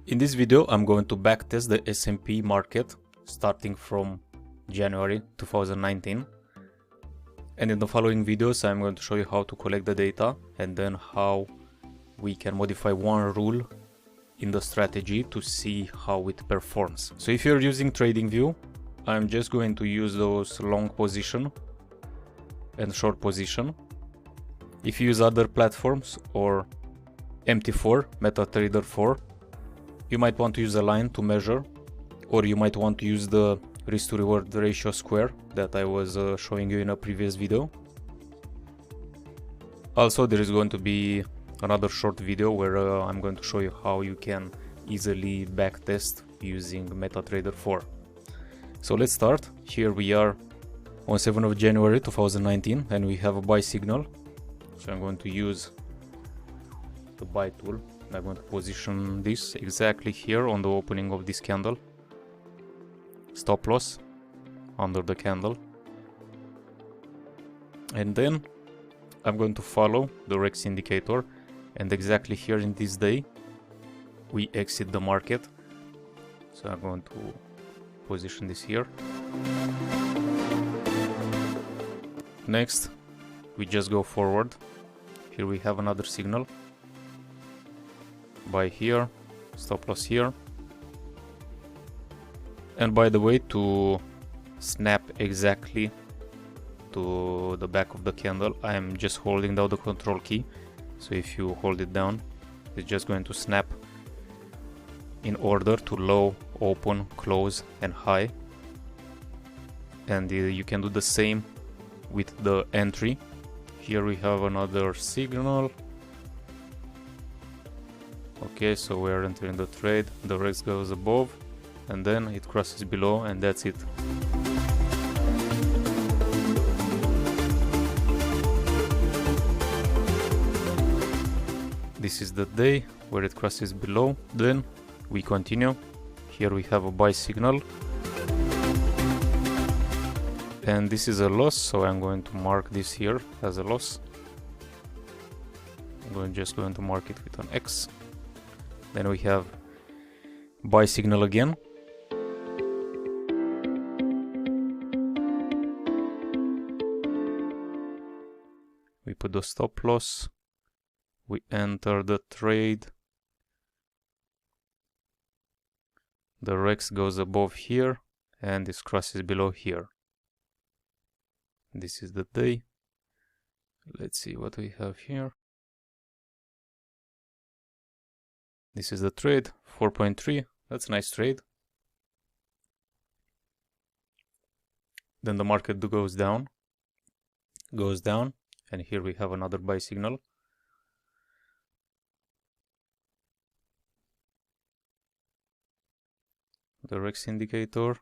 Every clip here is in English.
In this video, I'm going to backtest the S&P market starting from January 2019. And in the following videos, I'm going to show you how to collect the data and then how we can modify one rule in the strategy to see how it performs. So if you're using TradingView, I'm just going to use those long position and short position. If you use other platforms or MT4, MetaTrader 4, you might want to use a line to measure, or you might want to use the risk to reward ratio square that I was showing you in a previous video. Also, there is going to be another short video where I'm going to show you how you can easily backtest using MetaTrader 4. So let's start. Here we are on 7th of January 2019 and we have a buy signal. So I'm going to use the buy tool. I'm going to position this exactly here on the opening of this candle. Stop loss under the candle. And then I'm going to follow the REX indicator, and exactly here in this day we exit the market. So I'm going to position this here. Next we just go forward. Here we have another signal. Buy here, stop loss here. And by the way, to snap exactly to the back of the candle, I am just holding down the control key. So if you hold it down, it's just going to snap in order to low, open, close and high. And you can do the same with the entry. Here we have another signal. Okay, so we are entering the trade, the REX goes above and then it crosses below, and that's it. This is the day where it crosses below, then we continue. Here we have a buy signal. And this is a loss, so I'm going to mark this here as a loss. I'm just going to mark it with an X. Then we have buy signal again. We put the stop loss. We enter the trade. The REX goes above here and this crosses below here. This is the day. Let's see what we have here. This is the trade, 4.3. That's a nice trade. Then the market goes down, and here we have another buy signal. The REX indicator,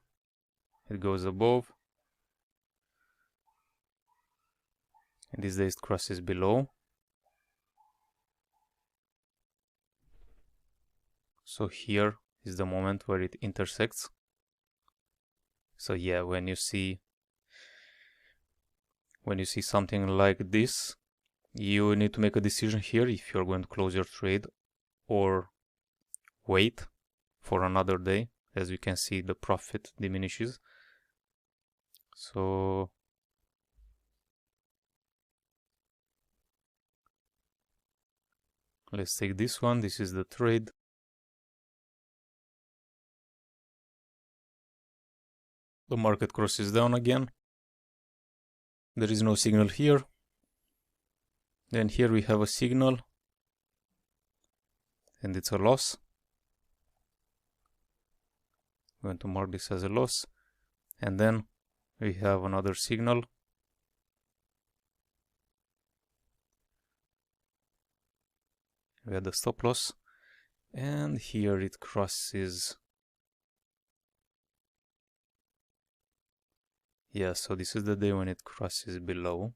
it goes above. And these days it crosses below. So here is the moment where it intersects. So yeah, when you see something like this, you need to make a decision here if you're going to close your trade or wait for another day. As you can see, the profit diminishes. So let's take this one. This is the trade. The market crosses down again. There is no signal here. Then here we have a signal. And it's a loss. I'm going to mark this as a loss. And then we have another signal. We have the stop loss. And here it crosses. Yeah, so this is the day when it crosses below.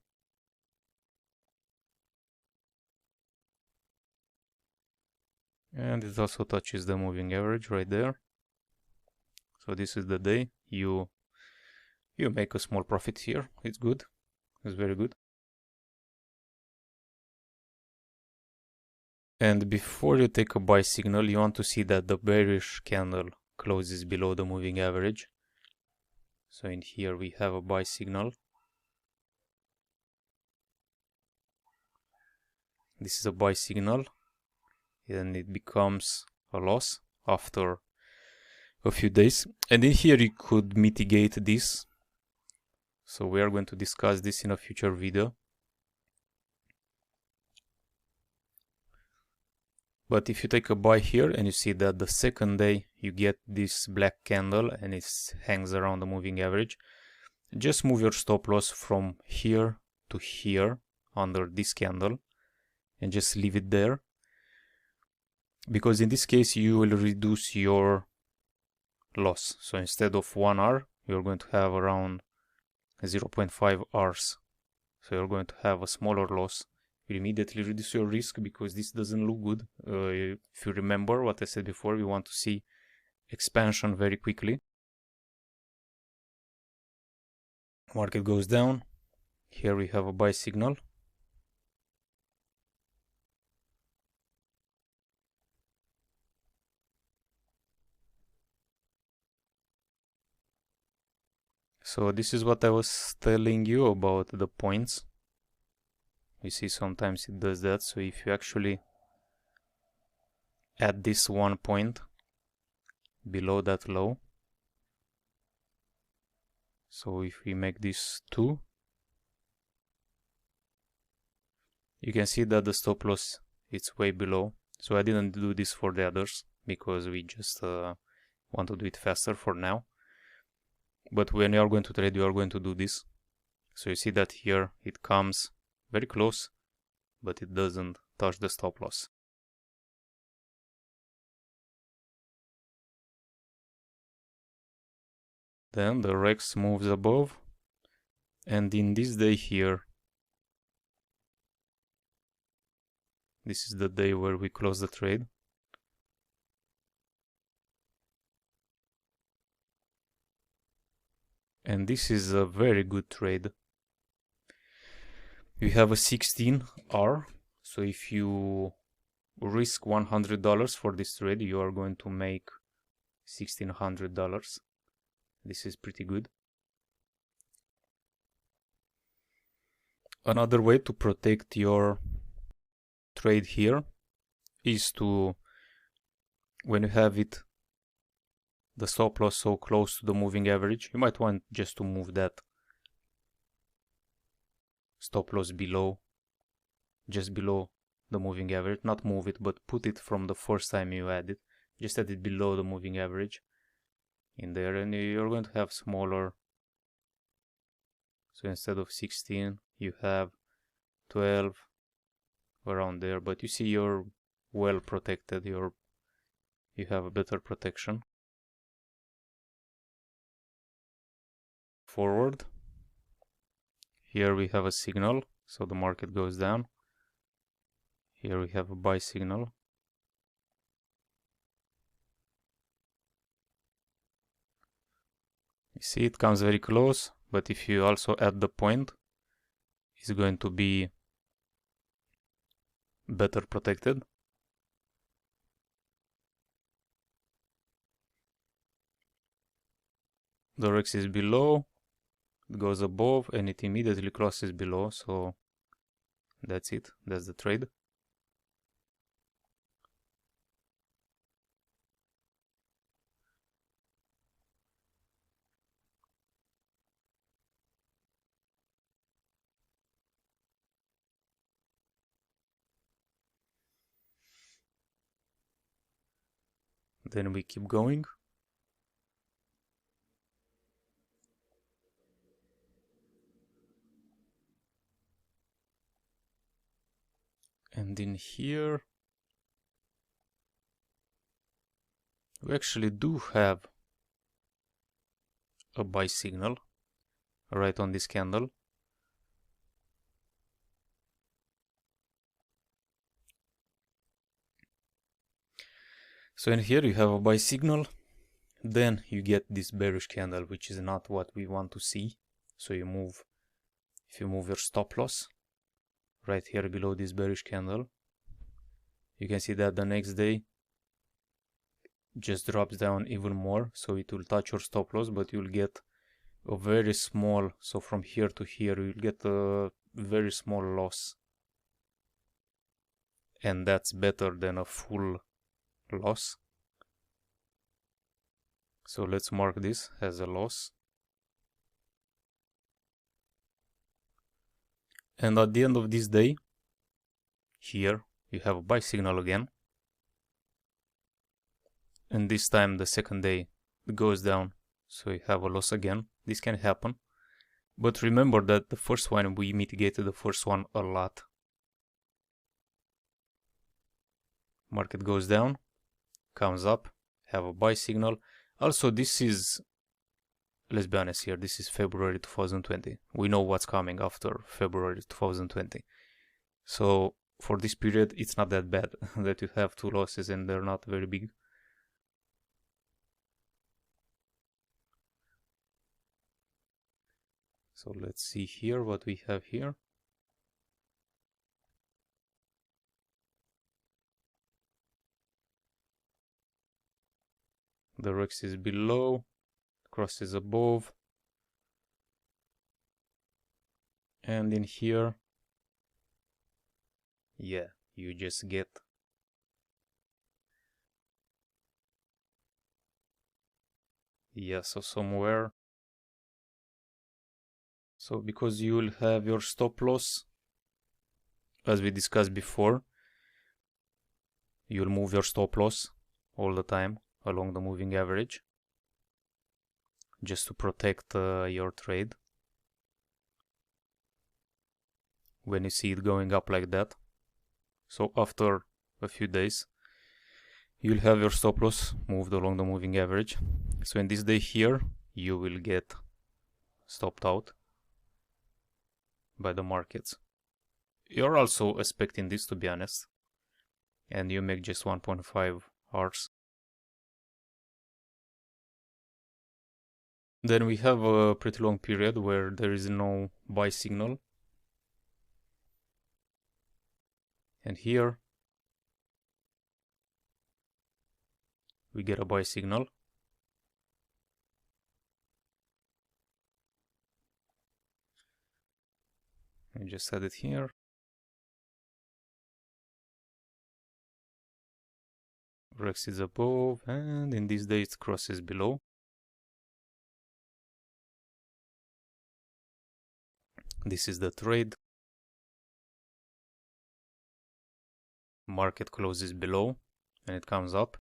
And it also touches the moving average right there. So this is the day you make a small profit here. It's good. It's very good. And before you take a buy signal, you want to see that the bearish candle closes below the moving average. So in here we have a buy signal. This is a buy signal, and it becomes a loss after a few days. And in here you could mitigate this. So we are going to discuss this in a future video. But if you take a buy here and you see that the second day you get this black candle and it hangs around the moving average, just move your stop loss from here to here under this candle and just leave it there. Because in this case you will reduce your loss. So instead of 1 hour, you're going to have around 0.5 hours. So you're going to have a smaller loss. You immediately reduce your risk because this doesn't look good. If you remember what I said before, we want to see expansion very quickly. Market goes down. Here we have a buy signal. So this is what I was telling you about the points. You see, sometimes it does that. So if you actually add this 1 point below that low, so if we make this 2, you can see that the stop loss is way below. So I didn't do this for the others because we just want to do it faster for now. But when you are going to trade, you are going to do this. So you see that here it comes very close, but it doesn't touch the stop loss. Then the Rex moves above, and in this day here, this is the day where we close the trade. And this is a very good trade. You have a 16R, so if you risk $100 for this trade, you are going to make $1,600. This is pretty good. Another way to protect your trade here is to, when you have it, the stop loss so close to the moving average, you might want just to move that stop loss below, just below the moving average. Not move it, but put it from the first time you add it. Just add it below the moving average in there, and you're going to have smaller. So instead of 16, you have 12, around there. But you see, you're well protected. You have a better protection. Forward. Here we have a signal, so the market goes down. Here we have a buy signal. You see, it comes very close, but if you also add the point, it's going to be better protected. The Rex is below, it goes above, and it immediately crosses below, so that's it, that's the trade. Then we keep going. And in here, we actually do have a buy signal right on this candle. So in here you have a buy signal, then you get this bearish candle, which is not what we want to see. So you move, if you move your stop loss right here below this bearish candle, You can see that the next day just drops down even more, so it will touch your stop loss, but you'll get a very small, so from here to here you'll get a very small loss, and that's better than a full loss. So let's mark this as a loss. And at the end of this day, here you have a buy signal again, and this time the second day it goes down, so you have a loss again. This can happen, but remember that the first one, we mitigated the first one a lot. Market goes down, comes up, have a buy signal. Also, this is, let's be honest here, this is February 2020. We know what's coming after February 2020. So for this period, it's not that bad that you have two losses and they're not very big. So let's see here what we have here. The Rex is below, cross is above, and in here, yeah, you just get so somewhere. So because you will have your stop loss, as we discussed before, you'll move your stop loss all the time along the moving average just to protect your trade when you see it going up like that. So after a few days, you'll have your stop loss moved along the moving average. So in this day here, you will get stopped out by the markets. You're also expecting this, to be honest, and you make just 1.5 hours. Then we have a pretty long period where there is no buy signal, and here we get a buy signal. I just add it here. Rex is above, and in this day it crosses below. This is the trade. Market closes below and it comes up.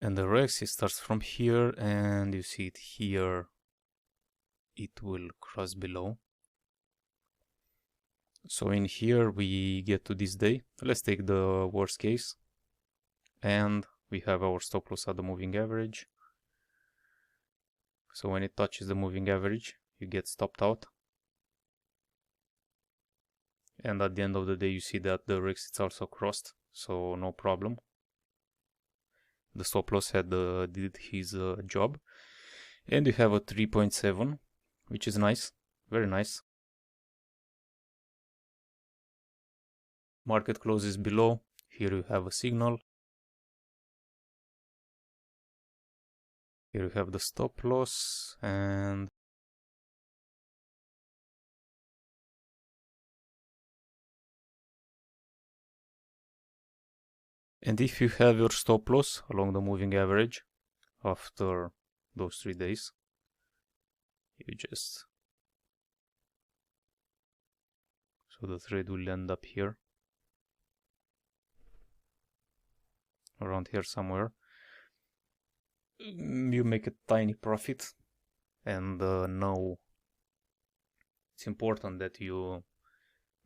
And the Rex, it starts from here, and you see it here. It will cross below. So in here we get to this day. Let's take the worst case. And we have our stop loss at the moving average. So when it touches the moving average, you get stopped out. And at the end of the day, you see that the Rex is also crossed, so no problem. The stop loss had did his job. And you have a 3.7, which is nice, very nice. Market closes below. Here you have a signal. Here you have the stop loss, and if you have your stop loss along the moving average after those 3 days, you just, so the trade will end up here, around here somewhere. You make a tiny profit, and no, it's important that you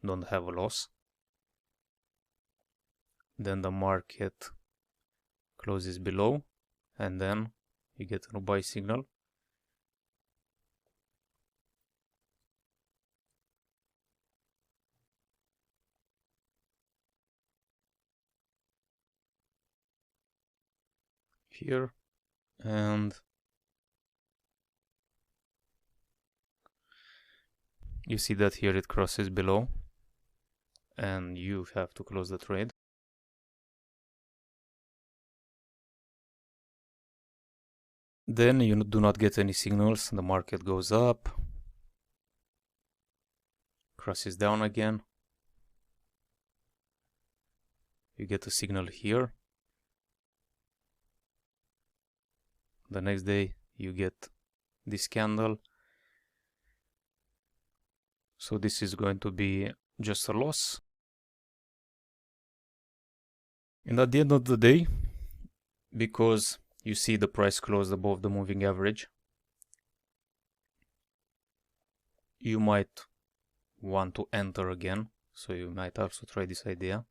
don't have a loss. Then the market closes below, and then you get a buy signal. Here, and You see that here it crosses below and you have to close the trade. Then you do not get any signals, the market goes up, crosses down again, you get a signal here, the next day you get this candle, so this is going to be just a loss. And at the end of the day, because you see the price closed above the moving average, you might want to enter again, so you might also try this idea.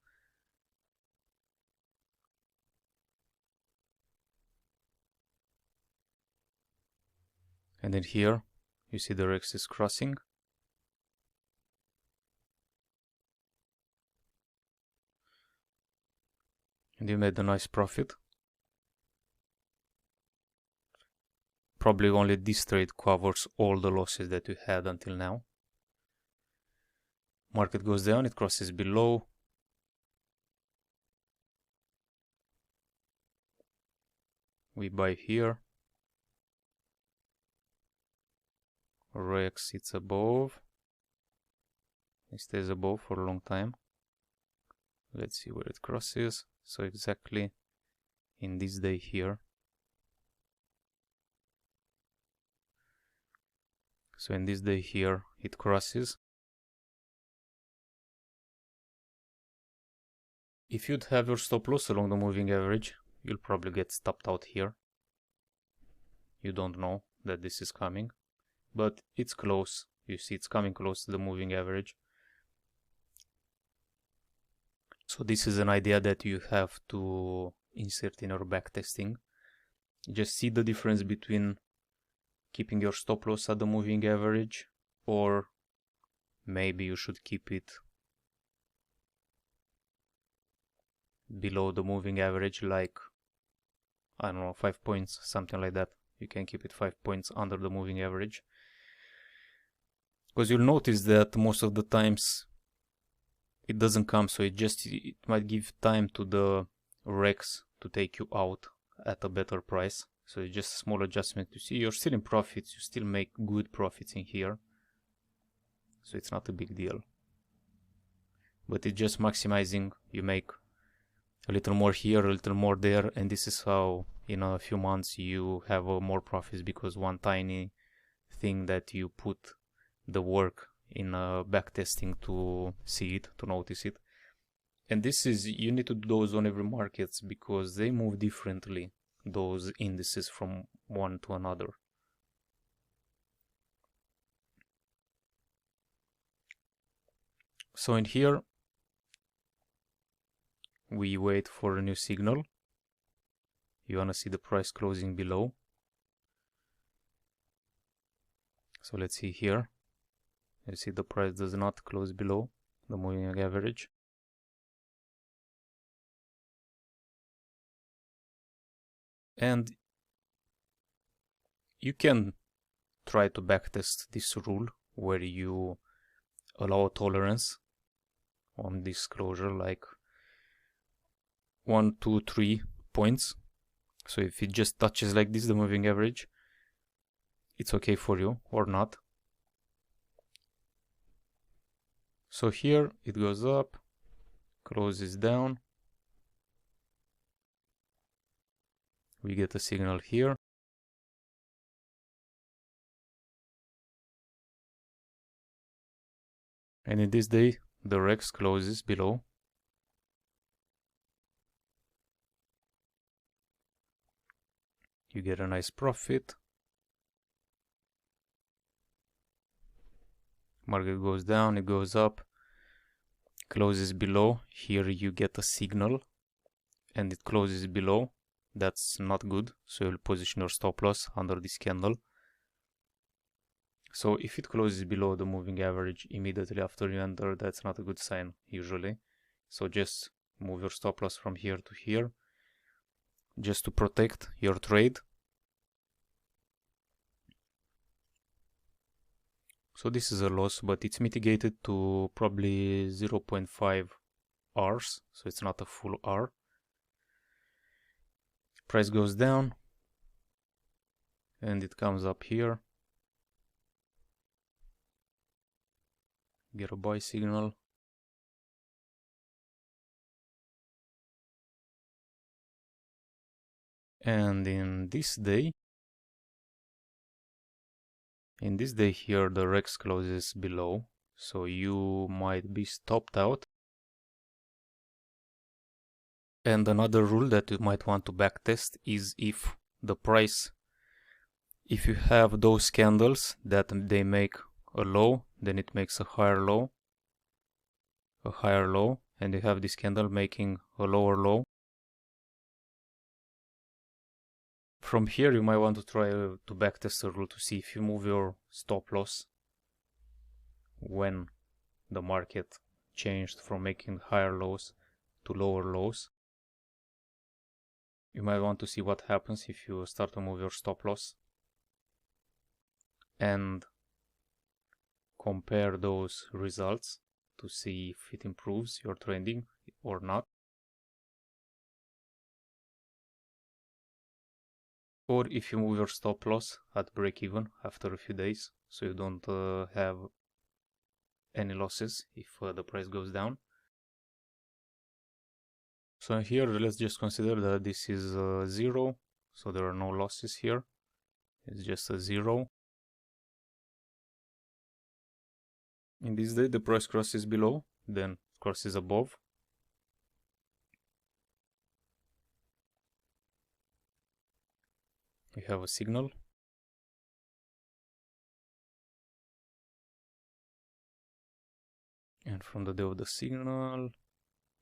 And then here you see the Rex is crossing, and you made a nice profit. Probably only this trade covers all the losses that you had until now. Market goes down, it crosses below. We buy here. Rex sits above. It stays above for a long time. Let's see where it crosses. So exactly in this day here. So in this day here it crosses. If you'd have your stop loss along the moving average, you'll probably get stopped out here. You don't know that this is coming, but it's close. You see it's coming close to the moving average. So this is an idea that you have to insert in your backtesting. Just see the difference between keeping your stop loss at the moving average, or maybe you should keep it below the moving average, like, I don't know, 5 points, something like that. You can keep it 5 points under the moving average. Because you'll notice that most of the times it doesn't come, so it might give time to the Rex to take you out at a better price. So it's just a small adjustment. You see, you're still in profits, you still make good profits in here. So it's not a big deal. But it's just maximizing, you make a little more here, a little more there, and this is how in a few months you have more profits, because one tiny thing that you put the work in backtesting to see it, to notice it. And this is, you need to do those on every market because they move differently, those indices, from one to another. So in here we wait for a new signal. You want to see the price closing below. So let's see here. You see the price does not close below the moving average. And you can try to backtest this rule where you allow a tolerance on this closure, like 1, 2, 3 points. So if it just touches like this, the moving average, it's okay for you or not. So here it goes up, closes down. We get a signal here. And in this day, the Rex closes below. You get a nice profit. Market goes down, it goes up, closes below. Here you get a signal and it closes below. That's not good, so you'll position your stop loss under this candle. So if it closes below the moving average immediately after you enter, that's not a good sign usually. So just move your stop loss from here to here, just to protect your trade. So this is a loss, but it's mitigated to probably 0.5 Rs, so it's not a full R. Price goes down and it comes up here. Get a buy signal. And in this day here, the Rex closes below, so you might be stopped out. And another rule that you might want to backtest is if you have those candles that they make a low, then it makes a higher low, and you have this candle making a lower low. From here you might want to try to backtest the rule to see if you move your stop loss when the market changed from making higher lows to lower lows. You might want to see what happens if you start to move your stop loss and compare those results to see if it improves your trading or not. Or if you move your stop loss at break even after a few days, so you don't have any losses if the price goes down. So here let's just consider that this is 0, so there are no losses here. It's just a 0. In this day the price crosses below, then crosses above. We have a signal. And from the day of the signal,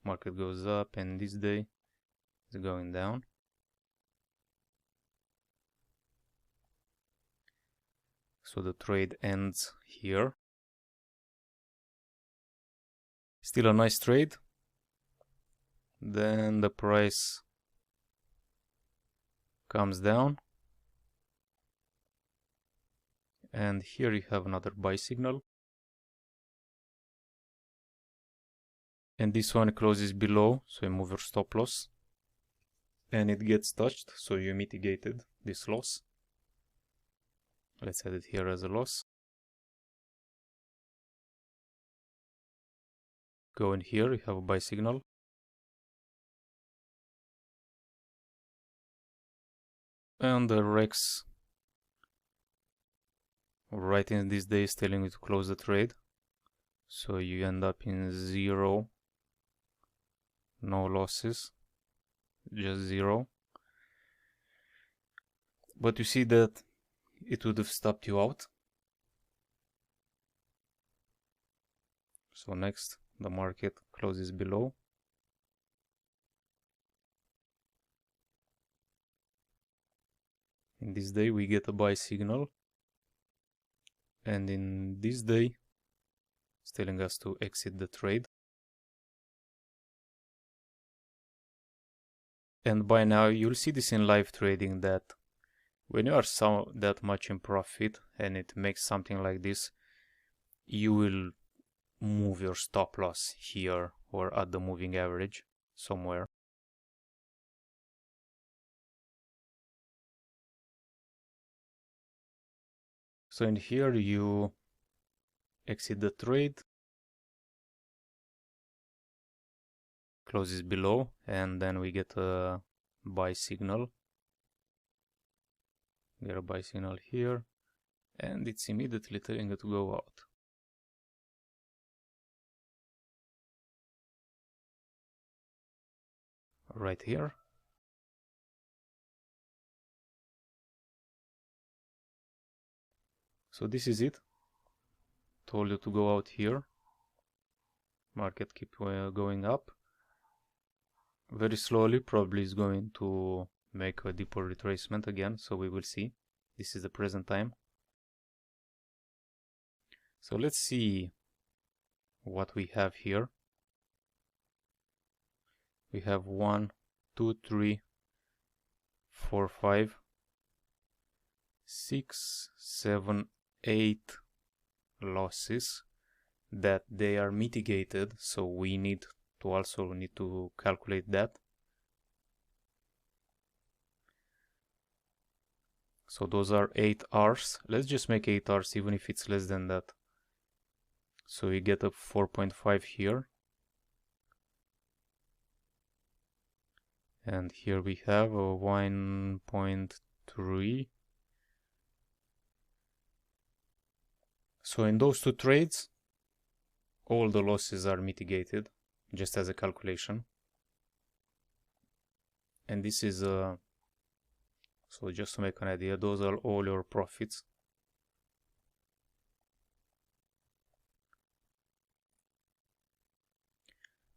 market goes up, and this day is going down. So the trade ends here. Still a nice trade. Then the price comes down. And here you have another buy signal. And this one closes below, so you move your stop loss. And it gets touched, so you mitigated this loss. Let's add it here as a loss. Go in here, you have a buy signal. And the Rex right in this day is telling you to close the trade. So you end up in 0. No losses. Just 0. But you see that it would have stopped you out. So next, the market closes below. In this day we get a buy signal. And in this day, it's telling us to exit the trade. And by now you'll see this in live trading, that when you are that much in profit and it makes something like this, you will move your stop loss here or at the moving average somewhere. So in here you exit the trade, closes below, and then we get a buy signal. Get a buy signal here, and it's immediately telling it to go out. Right here. So this is it. Told you to go out here. Market keep going up. Very slowly, probably is going to make a deeper retracement again, so we will see. This is the present time. So let's see what we have here. We have 1, 2, 3, 4, 5, 6, 7, 8 losses that they are mitigated, so we need to calculate that. So those are 8 Rs. Let's just make 8 Rs even if it's less than that. So we get a 4.5 here. And here we have a 1.3. So in those two trades, all the losses are mitigated, just as a calculation. And this is so just to make an idea, those are all your profits.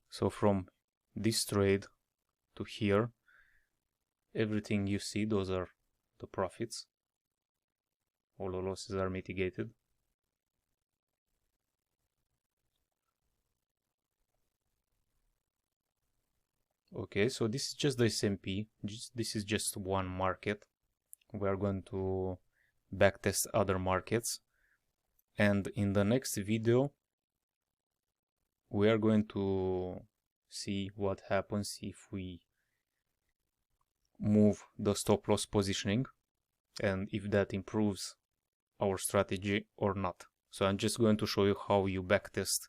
So from this trade to here, everything you see, those are the profits. All the losses are mitigated. Okay, so this is just the S&P. This is just one market. We are going to backtest other markets. And in the next video, we are going to see what happens if we move the stop loss positioning and if that improves our strategy or not. So I'm just going to show you how you backtest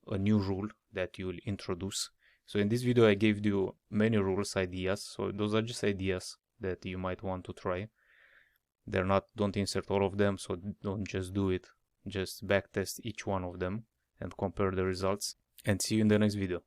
a new rule that you'll introduce. So in this video I gave you many rules ideas, so those are just ideas that you might want to try. They're not, don't insert all of them, so don't just do it. Just backtest each one of them and compare the results, and see you in the next video.